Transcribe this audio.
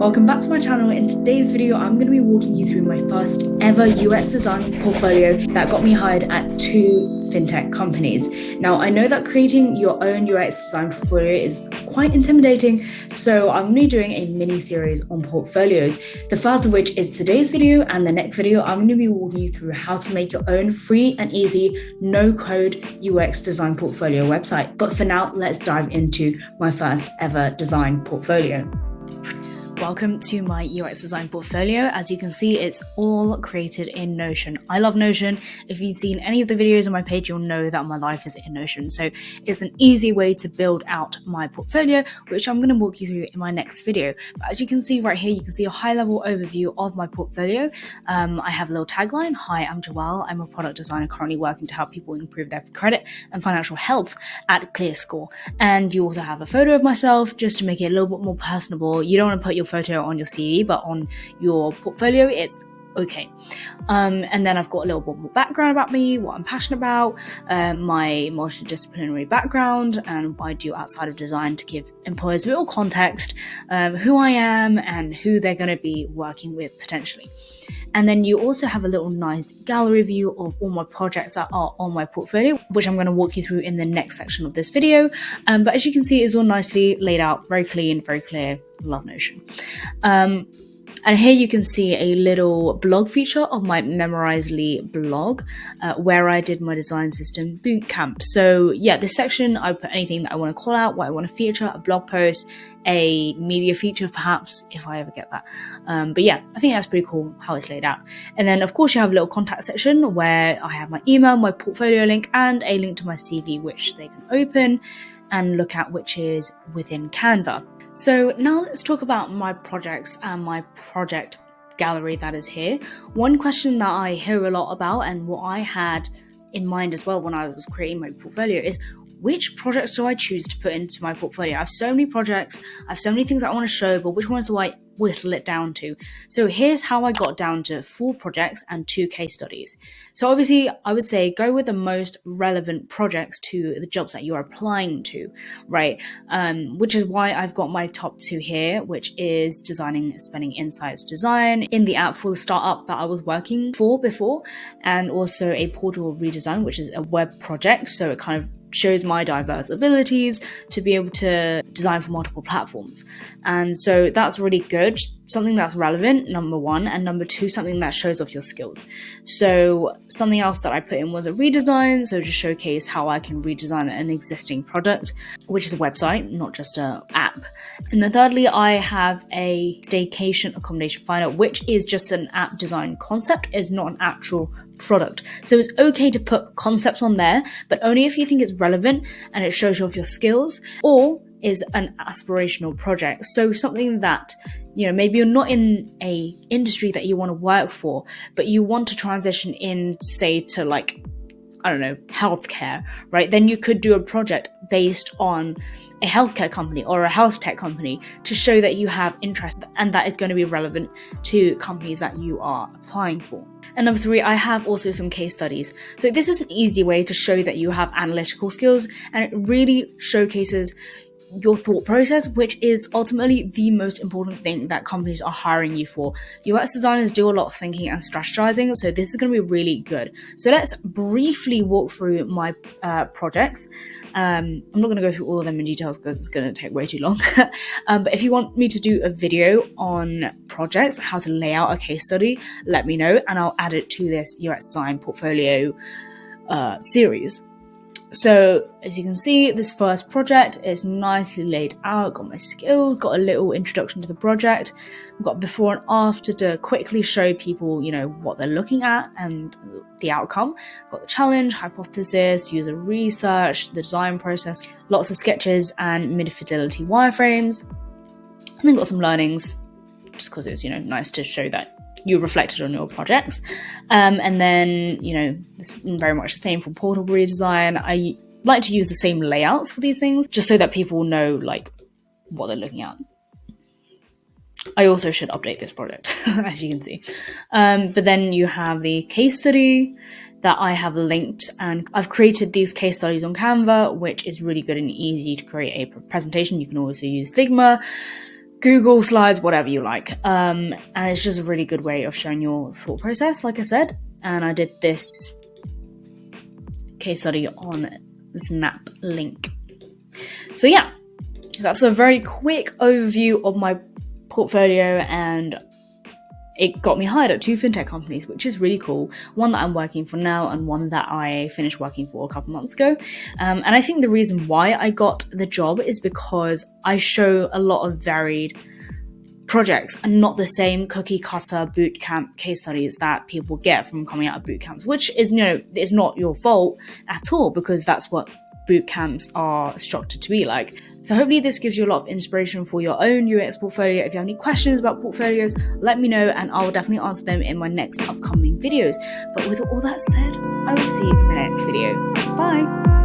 Welcome back to my channel. In today's video, I'm going to be walking you through my first ever UX design portfolio that got me hired at 2 fintech companies. Now, I know that creating your own UX design portfolio is quite intimidating, so I'm going to be doing a mini series on portfolios. The first of which is today's video, and the next video, I'm going to be walking you through how to make your own free and easy no-code UX design portfolio website. But for now, let's dive into my first ever design portfolio. Welcome to my UX design portfolio. As you can see, it's all created in Notion. I love Notion. If you've seen any of the videos on my page, you'll know that my life is in Notion. So it's an easy way to build out my portfolio, which I'm going to walk you through in my next video. But as you can see right here, you can see a high-level overview of my portfolio. I have a little tagline. Hi, I'm Joelle. I'm a product designer currently working to help people improve their credit and financial health at ClearScore. And you also have a photo of myself just to make it a little bit more personable. You don't want to put your photo on your CV, but on your portfolio it's okay. And then I've got a little bit more background about me, what I'm passionate about, my multidisciplinary background, and what I do outside of design to give employers a little context, who I am and who they're going to be working with potentially. And then you also have a little nice gallery view of all my projects that are on my portfolio, which I'm going to walk you through in the next section of this video. But as you can see, it's all nicely laid out, very clean, very clear. Love Notion. And here you can see a little blog feature of my Memorizely blog, where I did my design system bootcamp. So yeah, this section, I put anything that I want to call out, what I want to feature, a blog post, a media feature perhaps, if I ever get that. But yeah, I think that's pretty cool how it's laid out. And then of course you have a little contact section where I have my email, my portfolio link, and a link to my CV, which they can open and look at, which is within Canva. So now let's talk about my projects and my project gallery that is here. One question that I hear a lot about, and what I had in mind as well when I was creating my portfolio, is which projects do I choose to put into my portfolio? I have so many projects, I have so many things I want to show, but which ones do I whittle it down to? So here's how I got down to 4 projects and 2 case studies. So obviously I would say go with the most relevant projects to the jobs that you're applying to, right? Which is why I've got my top 2 here, which is designing spending insights design in the app for the startup that I was working for before, and also a portal redesign, which is a web project. So it kind of shows my diverse abilities to be able to design for multiple platforms. And so that's really good. Something that's relevant, number 1, and number 2, something that shows off your skills. So something else that I put in was a redesign, so to showcase how I can redesign an existing product, which is a website, not just an app. And then thirdly, I have a staycation accommodation finder, which is just an app design concept, it's not an actual product. So it's okay to put concepts on there, but only if you think it's relevant and it shows off your skills, or is an aspirational project. So something that, you know, maybe you're not in a industry that you want to work for, but you want to transition in, say, to like, I don't know, healthcare, right? Then you could do a project based on a healthcare company or a health tech company to show that you have interest and that is going to be relevant to companies that you are applying for. And number 3, I have also some case studies. So this is an easy way to show that you have analytical skills, and it really showcases your thought process, which is ultimately the most important thing that companies are hiring you for. UX designers do a lot of thinking and strategizing, so this is going to be really good. So let's briefly walk through my projects. I'm not going to go through all of them in details because it's going to take way too long. But if you want me to do a video on projects, how to lay out a case study, let me know, and I'll add it to this UX design portfolio series. So as you can see, this first project is nicely laid out, got my skills, got a little introduction to the project. We've got before and after to quickly show people, you know, what they're looking at and the outcome. Got the challenge, hypothesis, user research, the design process, lots of sketches and mid-fidelity wireframes. And then got some learnings, just because it's, you know, nice to show that you reflected on your projects. And then, you know, it's very much the same for portal redesign. I like to use the same layouts for these things, just so that people know like what they're looking at. I also should update this project, as you can see. But then you have the case study that I have linked, and I've created these case studies on Canva, which is really good and easy to create a presentation. You can also use Figma. Google Slides, whatever you like. And it's just a really good way of showing your thought process, like I said. And I did this case study on Snap Link. So yeah, that's a very quick overview of my portfolio, and it got me hired at 2 fintech companies, which is really cool. One that I'm working for now and one that I finished working for a couple months ago. And I think the reason why I got the job is because I show a lot of varied projects and not the same cookie cutter bootcamp case studies that people get from coming out of boot camps, which is, it's not your fault at all, because that's what boot camps are structured to be like. So hopefully this gives you a lot of inspiration for your own UX portfolio. If you have any questions about portfolios, let me know and I'll definitely answer them in my next upcoming videos. But with all that said, I will see you in my next video. Bye!